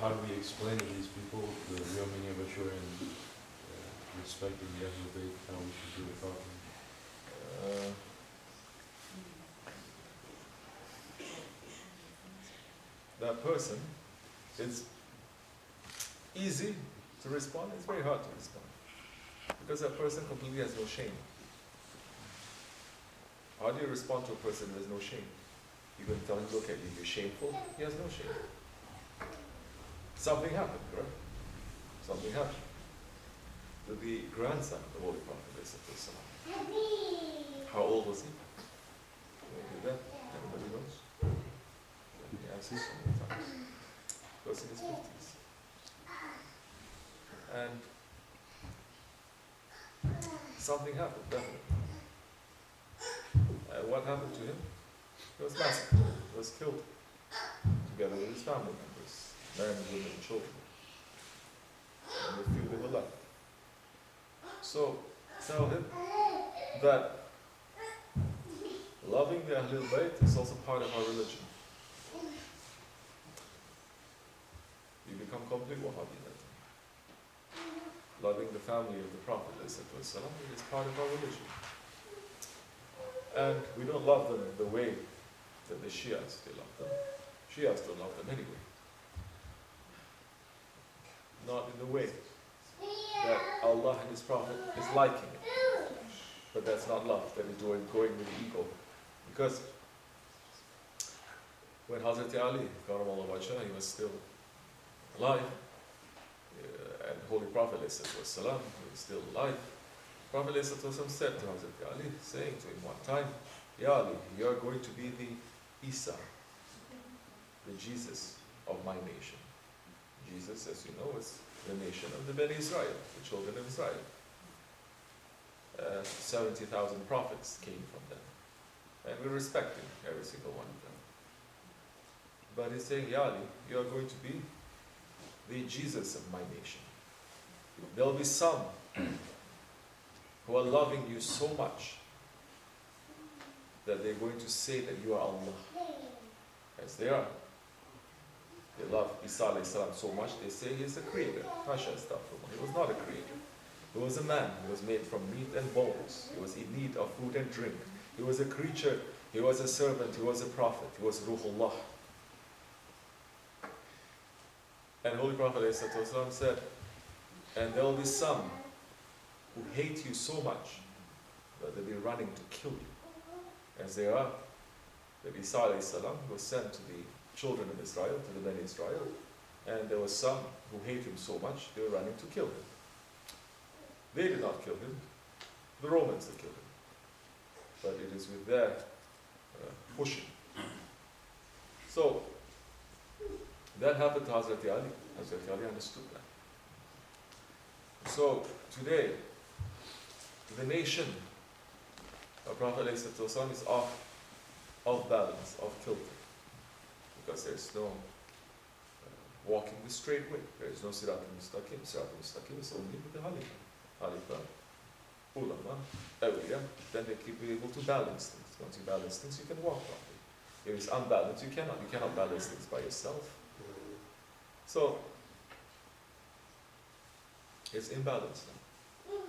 how do we explain to these people the real meaning of Ashura and respecting the Ahlul Bayt, how we should do it properly? That person, it's easy to respond, it's very hard to respond. Because that person completely has no shame. How do you respond to a person who has no shame? You can tell him, look at you, you're shameful. He has no shame. Something happened, correct? Something happened. To the grandson of the Holy Prophet. How old was he? When he did that? Anybody knows? He answers so many times. He was in his 50s. And something happened, definitely. What happened to him? He was massacred. He was killed. Together with his family members, men, women, and children. And the few that were left. So, tell him that loving the Ahlul Bayt is also part of our religion. You become complete Wahhabi then. Loving the family of the Prophet is part of our religion. And we don't love them the way that the Shias still love them. Shias don't love them anyway. Not in the way that Allah and His Prophet is liking it. But that's not love, that is going with ego. Because when Hazrat Ali, Karamallahu wajhah, he was still alive, and Holy Prophet ﷺ, he was still alive, Prophet ﷺ said to Hazrat Ali, saying to him one time, Ya Ali, you are going to be the Isa, the Jesus of my nation. Jesus, as you know, is the nation of the Bani Israel, the children of Israel. 70,000 prophets came from them. And we respect him, every single one of them. But he's saying, Ya Ali, you are going to be the Jesus of my nation. There will be some who are loving you so much that they're going to say that you are Allah. As they are. They love Isa alayhi salam so much, they say he is a creator. Hasha astaghfirullah. He was not a creator. He was a man. He was made from meat and bones. He was in need of food and drink. He was a creature. He was a servant. He was a prophet. He was Ruhullah. And Holy Prophet ﷺ said, and there will be some who hate you so much that they'll be running to kill you. As they are, that Isa alayhi salam was sent to the children of Israel, to the Bani Israel, and there were some who hate him so much, they were running to kill him. They did not kill him, the Romans did kill him. But it is with their pushing. So, that happened to Hazrat Ali. Hazrat Ali understood that. So, today, the nation of Prophet ﷺ is off balance, off kilter. Because there's no walking the straight way. There is no Sirat al-Mustaqim. Sirat al-Mustaqim is only with the Khalifah, ulama, awliya. Then they keep able to balance things. Once you balance things, you can walk properly. If it's unbalanced, you cannot. You cannot balance things by yourself. So, it's imbalanced now.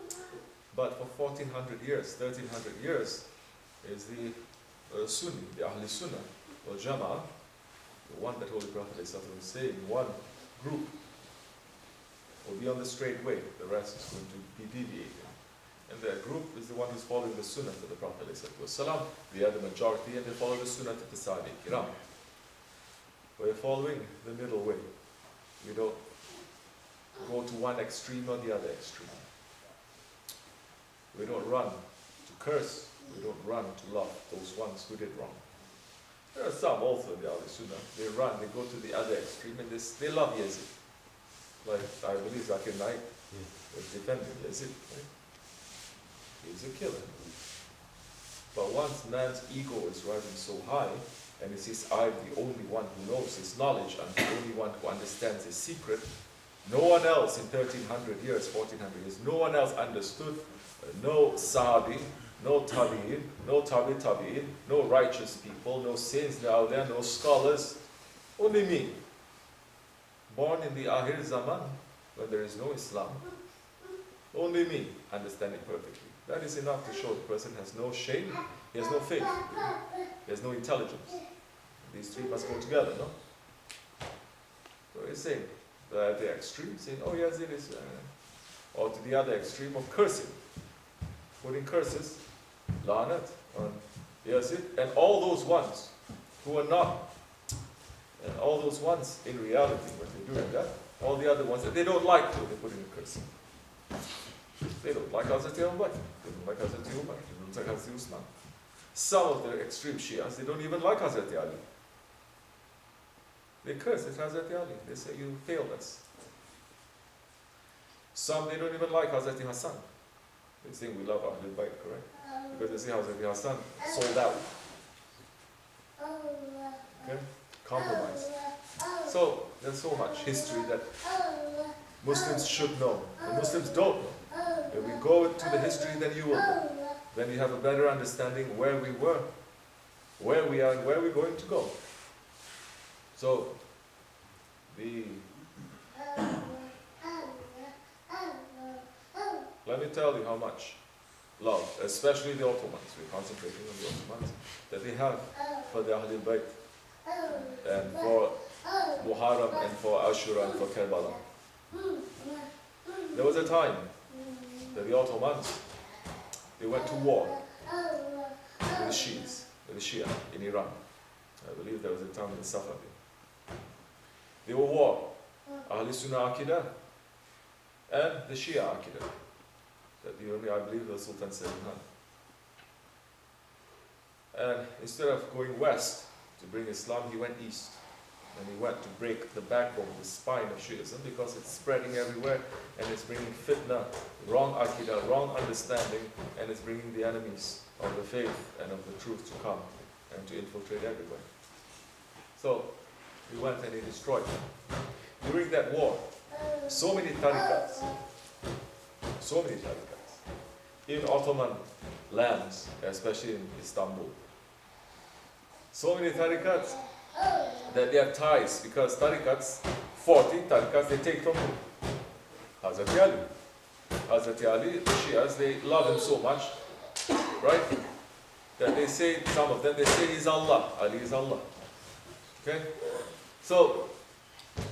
But for 1400 years, 1300 years, is the Sunni, the Ahl Sunnah, or Jama'ah, the one that Holy Prophet was saying, one group will be on the straight way, the rest is going to be deviating. And that group is the one who's following the Sunnah of the Prophet ﷺ. They are the majority and they follow the Sunnah of the Sahaba Kiram. We're following the middle way. We don't go to one extreme or the other extreme. We don't run to curse. We don't run to love those ones who did wrong. There are some also in the Ahl Sunnah. They run, they go to the other extreme, and they love Yazid. Like, I believe Zakir Naik was defending Yazid. Right? He's a killer. But once man's ego is rising so high, and he says, I'm the only one who knows his knowledge, I'm the only one who understands his secret, no one else in 1300 years, 1400 years, no one else understood, no Sahabi, no Tabi'in, no Tabi'in, no righteous people, no saints out there, no scholars, only me. born in the Ahir Zaman, when there is no Islam, only me understand it perfectly. That is enough to show the person has no shame, he has no faith, he has no intelligence. These three must go together, no? So he's saying, the extreme, saying, oh yes, it is, or to the other extreme of cursing, putting curses, la'nat, on yes, and all those ones who are not, and all those ones in reality, when they're doing that, all the other ones that they don't like to, they put in a curse. They don't like Hazrat Abu Bakr, they don't like Hazrat Umar, they don't like Hazrat Usman. Some of the extreme Shias, they don't even like Hazrat Ali. They curse at Hazrat Ali. They say, you failed us. Some, they don't even like Hazrat Hassan. They think we love Ahlul Bayt, correct? Because they say Hazrat Hassan sold out. Okay? Compromise. So, there's so much history that Muslims should know. The Muslims don't know. If we go to the history, then you will know. Then you have a better understanding where we were, where we are, and where we're going to go. So, let me tell you how much love, especially the Ottomans, we're concentrating on the Ottomans, that they have for the Ahlul Bayt, and for Muharram, and for Ashura, and for Karbala. There was a time that the Ottomans, they went to war with the Shias, with the Shia in Iran. I believe there was a time in Safavi. They were war, Ahl Sunnah Aqidah and the Shia Aqidah. That the only, I believe, was Sultan Selim. And instead of going west to bring Islam, he went east. And he went to break the backbone, the spine of Shiism, because it's spreading everywhere and it's bringing fitna, wrong Aqidah, wrong understanding, and it's bringing the enemies of the faith and of the truth to come and to infiltrate everywhere. So, he went and he destroyed them. During that war, so many tariqats in Ottoman lands, especially in Istanbul. So many tariqats that they have ties, because tariqats, 40 tariqats, they take from Hazrat Ali. Hazrat Ali, the Shias, they love him so much, right? That they say, some of them, they say he's Allah, Ali is Allah. Okay? So,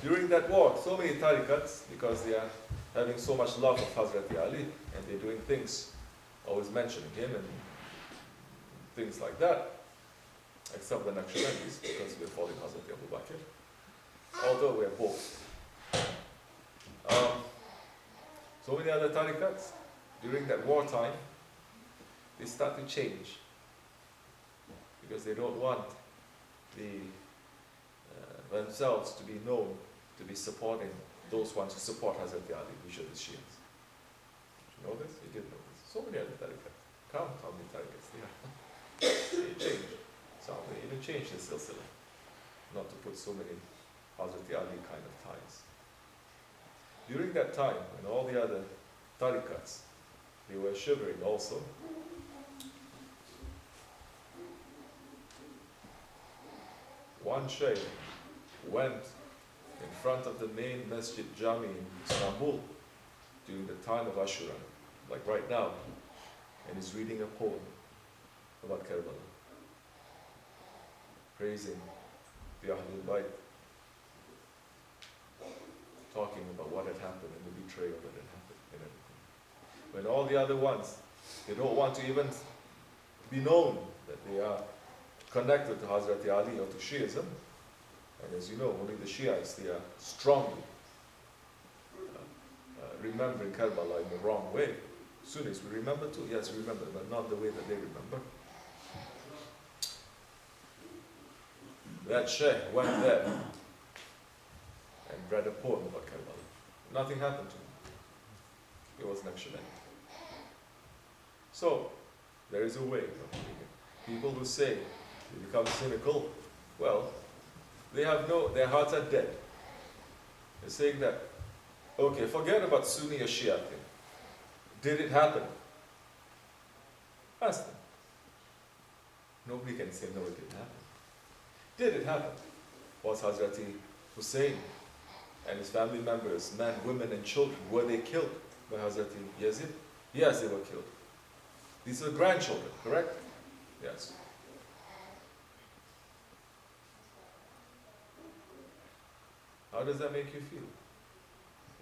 during that war, so many tariqats, because they are having so much love of Hazrat Ali, and they're doing things, always mentioning him and things like that, except the Naqshbandis, because we're following Hazrat Abu Bakr, although we're both. So many other tariqats, during that wartime, they start to change, because they don't want themselves to be known to be supporting those ones who support Hazrat Ali, which are the Shias. Did you know this? You did know this. So many other tariqats. Count how many tariqats they are. They change. So they even change the silsila, not to put so many Hazrat Ali kind of ties. During that time, when all the other tariqats, they were shivering also, one Shaykh went in front of the main Masjid Jami in Istanbul during the time of Ashura, like right now, and is reading a poem about Karbala, praising the Ahlul Bayt, talking about what had happened and the betrayal that had happened and everything. When all the other ones, they don't want to even be known that they are connected to Hazrat Ali or to Shiism. And as you know, only the Shiites, they are strongly remembering Karbala in the wrong way. Sunnis, we remember too? Yes, we remember, but not the way that they remember. That Shaykh went there and read a poem about Karbala. Nothing happened to him. It was Naqshband. So, there is a way of doing it. People who say they become cynical, well, they have their hearts are dead. They're saying that, okay, forget about Sunni or Shia thing. Did it happen? Ask them. Nobody can say, no, it didn't happen. Did it happen? Was Hazrati Hussein and his family members, men, women, and children, were they killed by Hazrat Yazid? Yes, they were killed. These were grandchildren, correct? Yes. How does that make you feel?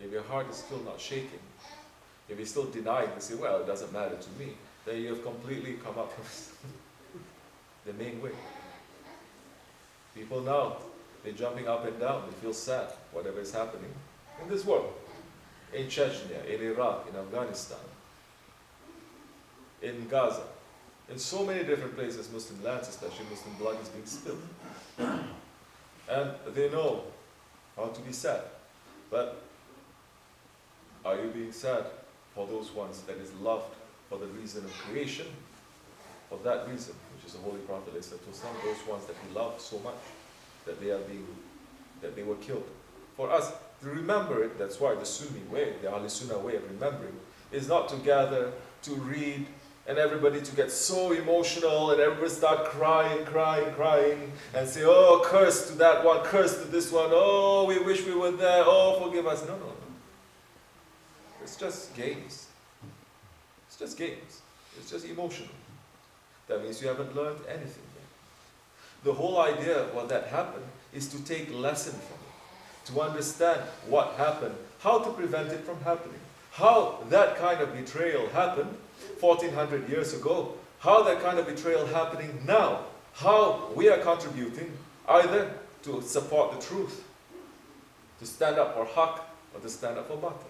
If your heart is still not shaking, if you're still denying and say, well, it doesn't matter to me, then you have completely come up with the main way. People now, they're jumping up and down, they feel sad, whatever is happening in this world. In Chechnya, in Iraq, in Afghanistan, in Gaza, in so many different places, Muslim lands, especially Muslim blood is being spilled. And they know how to be sad. But are you being sad for those ones that is loved for the reason of creation? For that reason, which is the Holy Prophet ﷺ, those ones that he loved so much, that they were killed. For us to remember it, that's why the Sunni way, the Ahl Sunnah way of remembering, is not to gather, to read, and everybody to get so emotional, and everybody start crying, and say, oh, curse to that one, curse to this one, oh, we wish we were there, oh, forgive us. No. It's just games. It's just games. It's just emotional. That means you haven't learned anything yet. The whole idea of what that happened is to take lesson from it, to understand what happened, how to prevent it from happening, how that kind of betrayal happened 1400 years ago, how that kind of betrayal happening now, how we are contributing either to support the truth, to stand up for haqq, or to stand up for batil.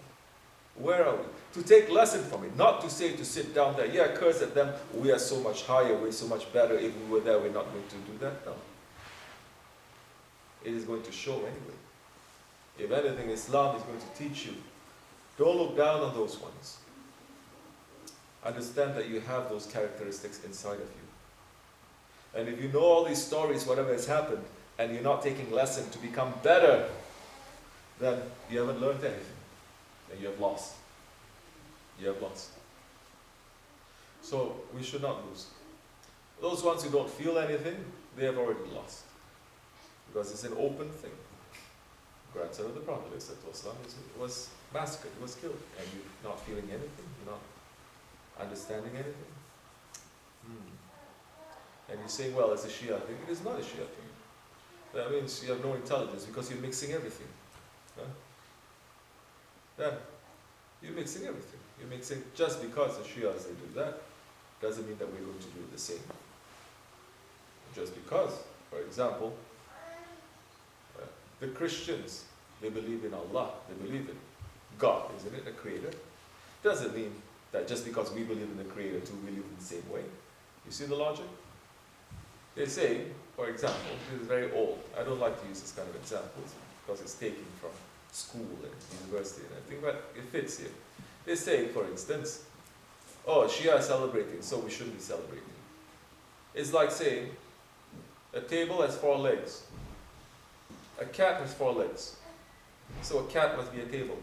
Where are we? To take lesson from it, not to say to sit down there, yeah, curse at them, we are so much higher, we're so much better, if we were there, we're not going to do that. No. It is going to show anyway. If anything, Islam is going to teach you. Don't look down on those ones. Understand that you have those characteristics inside of you. And if you know all these stories, whatever has happened, and you're not taking lesson to become better, then you haven't learned anything. And you have lost. You have lost. So we should not lose. Those ones who don't feel anything, they have already lost. Because it's an open thing. Grandson of the Prophet was massacred, he was killed. And you're not feeling anything, you're not understanding anything. And you're saying, well, it's a Shia thing. It is not a Shia thing. That means you have no intelligence because you're mixing everything. Huh? Then you're mixing everything. You're mixing, just because the Shias they do that, doesn't mean that we're going to do the same. Just because, for example, the Christians, they believe in Allah, they believe in God, isn't it, the Creator? Doesn't mean that just because we believe in the Creator too, we live in the same way. You see the logic? They say, for example, this is very old. I don't like to use this kind of examples because it's taken from school and university, and I think that it fits here. They say, for instance, oh, Shia is celebrating, so we shouldn't be celebrating. It's like saying, a table has 4 legs. A cat has 4 legs. So a cat must be a table.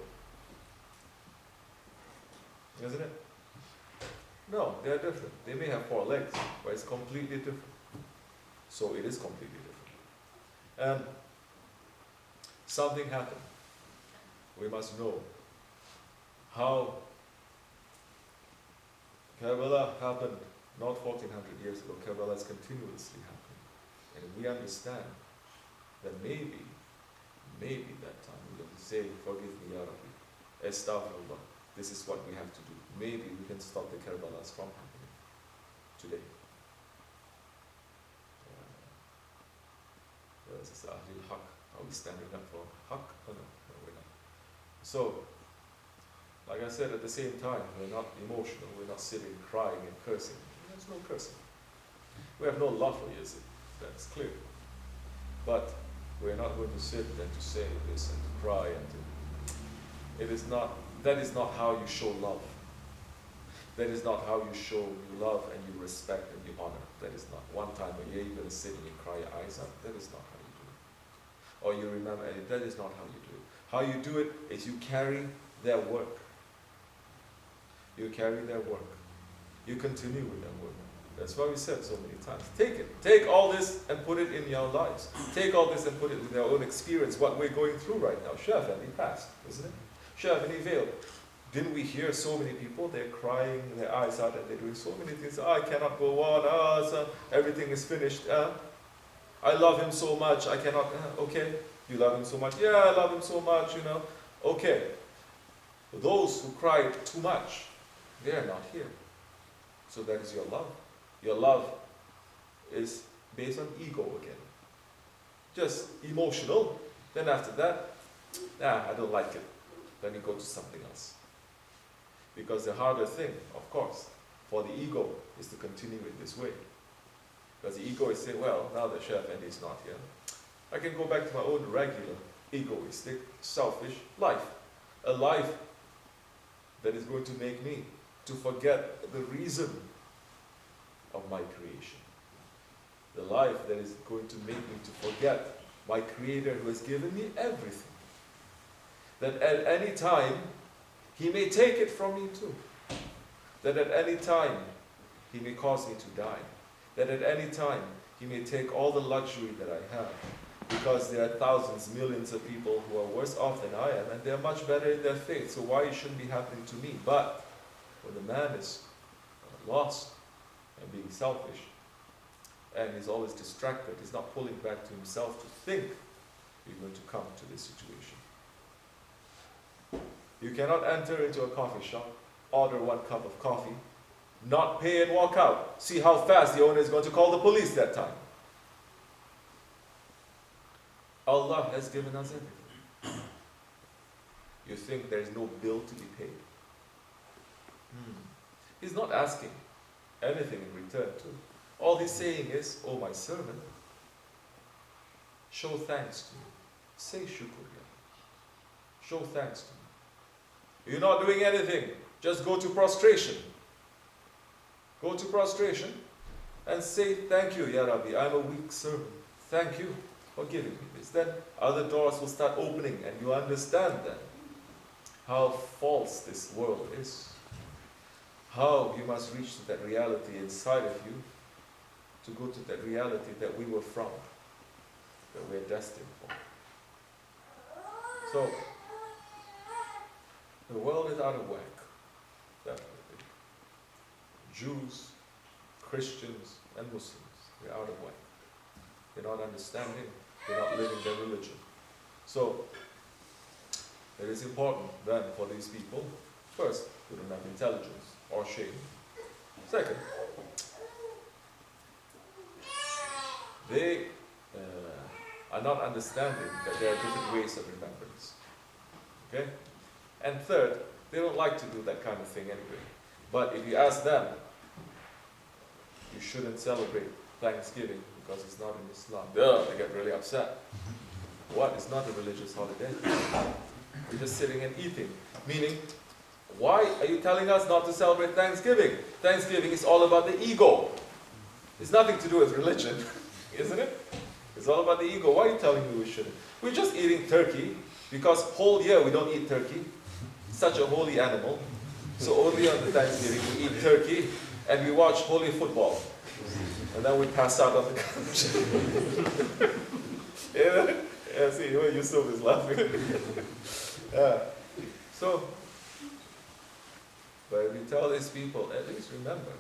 Isn't it? No, they are different. They may have 4 legs, but it's completely different. So it is completely different. And something happened. We must know how Karbala happened not 1400 years ago. Karbala is continuously happening. And if we understand that maybe that time we're going to say, forgive me, Ya Rabbi, astaghfirullah, this is what we have to do. Maybe we can stop the Karbalas from happening today. This is Ahlul Haqq. Are we standing up for Haqq? No, we're not. So, like I said, at the same time, we're not emotional, we're not sitting crying and cursing. There's no cursing. We have no love for Yazid, that's clear. But we're not going to sit and to say this and to cry and to... that is not how you show love. That is not how you show you love and you respect and you honor. That is not. One time a year you're going to sit and you cry your eyes out. That is not how you do it. Or you remember, that is not how you do it. How you do it is you carry their work. You carry their work. You continue with their work. That's why we said so many times, take it. Take all this and put it in your lives. Take all this and put it in your own experience, what we're going through right now. Shaykh, and he passed, isn't it? Shaykh, and he veiled. Didn't we hear so many people, they're crying their eyes out and they're doing so many things. I cannot go on, so everything is finished. I love him so much, I cannot, okay. You love him so much? Yeah, I love him so much, you know. Okay. Those who cried too much, they are not here. So that is your love. Your love is based on ego again. Just emotional. Then after that, I don't like it. Then you go to something else. Because the harder thing, of course, for the ego is to continue in this way. Because the ego is saying, well, now that Shaykh Effendi is not here, I can go back to my own regular, egoistic, selfish life. A life that is going to make me to forget the reason of my creation. The life that is going to make me to forget my Creator who has given me everything. That at any time, He may take it from me too. That at any time, He may cause me to die. That at any time, He may take all the luxury that I have. Because there are thousands, millions of people who are worse off than I am, and they're much better in their faith, so why it shouldn't be happening to me? But when the man is lost and being selfish, and he's always distracted, he's not pulling back to himself to think, he's going to come to this situation. You cannot enter into a coffee shop, order 1 cup of coffee, not pay and walk out. See how fast the owner is going to call the police that time. Allah has given us everything. You think there is no bill to be paid? He's not asking anything in return too. All he's saying is, oh my servant, show thanks to me. Say shukr. Show thanks to me. You're not doing anything. Just go to prostration. Go to prostration and say, thank you, Ya Rabbi, I'm a weak servant. Thank you for giving me this. Then other doors will start opening and you understand then how false this world is. How you must reach to that reality inside of you to go to that reality that we were from, that we're destined for. So, the world is out of whack, definitely. Jews, Christians, and Muslims, they're out of whack. They're not understanding, they're not living their religion. So, it is important then for these people, first, who don't have intelligence or shame. Second, they are not understanding that there are different ways of remembrance. Okay? And third, they don't like to do that kind of thing anyway. But if you ask them, you shouldn't celebrate Thanksgiving because it's not in Islam. They get really upset. What? It's not a religious holiday. We're just sitting and eating. Meaning, why are you telling us not to celebrate Thanksgiving? Thanksgiving is all about the ego. It's nothing to do with religion, isn't it? It's all about the ego. Why are you telling me we shouldn't? We're just eating turkey because whole year we don't eat turkey. It's such a holy animal. So only on the Thanksgiving we eat turkey and we watch holy football. And then we pass out on the couch. Yeah, see, Yusuf is laughing. Yeah. So, but if we tell these people, at least remember,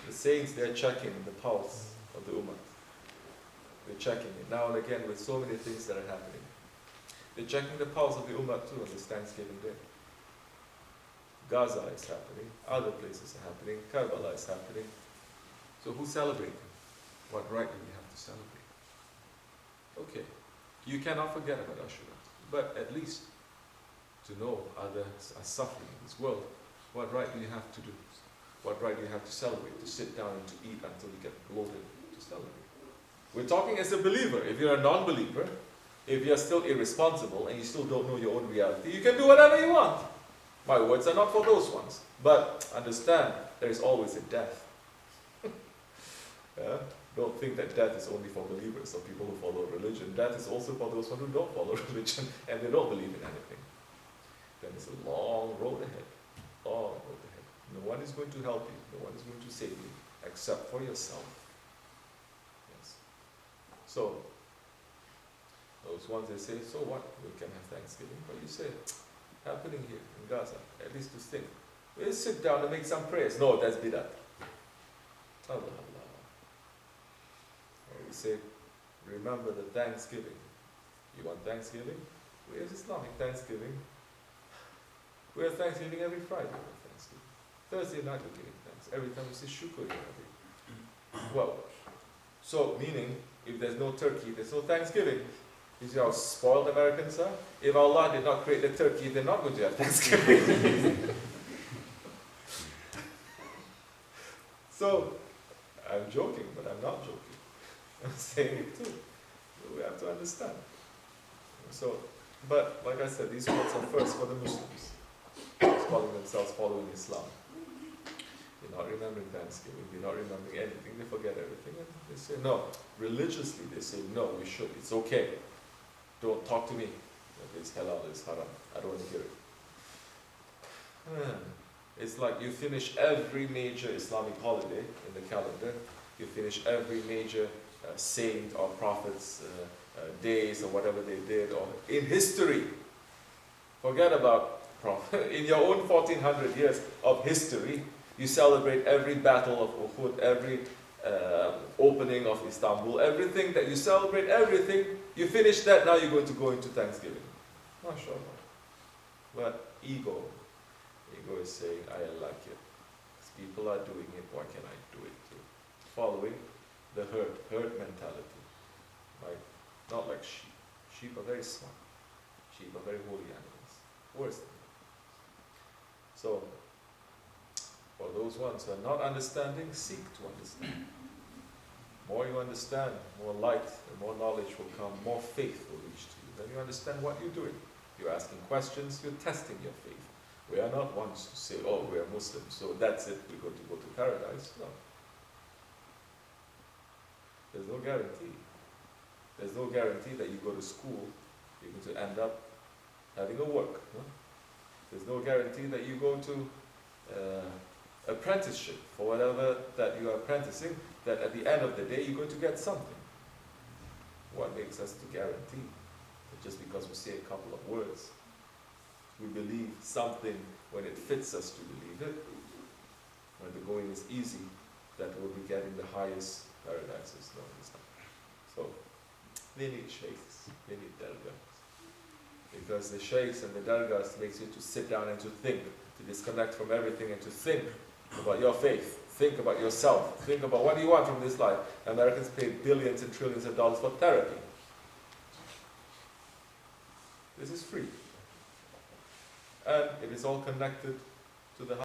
the saints, they're checking the pulse of the Ummah. They're checking it now and again with so many things that are happening. They're checking the pulse of the Ummah too on this Thanksgiving day. Gaza is happening, other places are happening, Karbala is happening. So who's celebrating? What right do we have to celebrate? Okay, you cannot forget about Ashura, but at least to know others are suffering in this world, what right do you have to do? What right do you have to celebrate, to sit down and to eat until you get bloated to celebrate? We're talking as a believer. If you're a non-believer, if you're still irresponsible and you still don't know your own reality, you can do whatever you want. My words are not for those ones. But understand, there is always a death. Yeah? Don't think that death is only for believers or people who follow religion. Death is also for those who don't follow religion and they don't believe in anything. Then it's a long road ahead. Long road ahead. No one is going to help you. No one is going to save you. except for yourself. Yes. So, those ones they say, so what? We can have Thanksgiving. But you say, happening here in Gaza, at least to think. We'll sit down and make some prayers. No, that's bidat. Allah Allah. Or we say, remember the Thanksgiving. You want Thanksgiving? Where's Islamic Thanksgiving? We have Thanksgiving every Friday. We have Thanksgiving. Thursday night we're giving thanks. Every time we say shukr. Well, so meaning, if there's no turkey, there's no Thanksgiving. You see how spoiled Americans are? If Allah did not create the turkey, they're not going to have Thanksgiving. So, I'm joking, but I'm not joking. I'm saying it too. We have to understand. So, but like I said, these words are first for the Muslims, calling themselves following Islam. They're not remembering Thanksgiving, they're not remembering anything, they forget everything, and they say no. Religiously, they say no, we should, it's okay. Don't talk to me. It's halal, it's haram. I don't want to hear it. It's like you finish every major Islamic holiday in the calendar, you finish every major saint or prophet's days or whatever they did, or in history. Forget about prophet. In your own 1400 years of history, you celebrate every battle of Uhud, every opening of Istanbul, everything that you celebrate, everything. You finish that, now you're going to go into Thanksgiving. MashaAllah. But ego is saying, I like it. People are doing it, why can't I do it too? Following the herd mentality. Like, not like sheep. Sheep are very smart. Sheep are very holy animals. Worse than that. So, for those ones who are not understanding, seek to understand. More you understand, more light and more knowledge will come, more faith will reach to you. Then you understand what you're doing. You're asking questions, you're testing your faith. We are not ones to say, oh, we're Muslims, so that's it, we're going to go to paradise. No. There's no guarantee. There's no guarantee that you go to school, you're going to end up having a work. No? There's no guarantee that you go to apprenticeship for whatever that you are apprenticing, that at the end of the day you're going to get something. What makes us to guarantee that just because we say a couple of words, we believe something when it fits us to believe it, when the going is easy, that we'll be getting the highest paradises? No, it's not. So, they need shaykhs, they need dergahs. Because the shaykhs and the dergahs makes you to sit down and to think, to disconnect from everything and to think about your faith, think about yourself, think about what do you want from this life. Americans pay billions and trillions of dollars for therapy. This is free. And it is all connected to the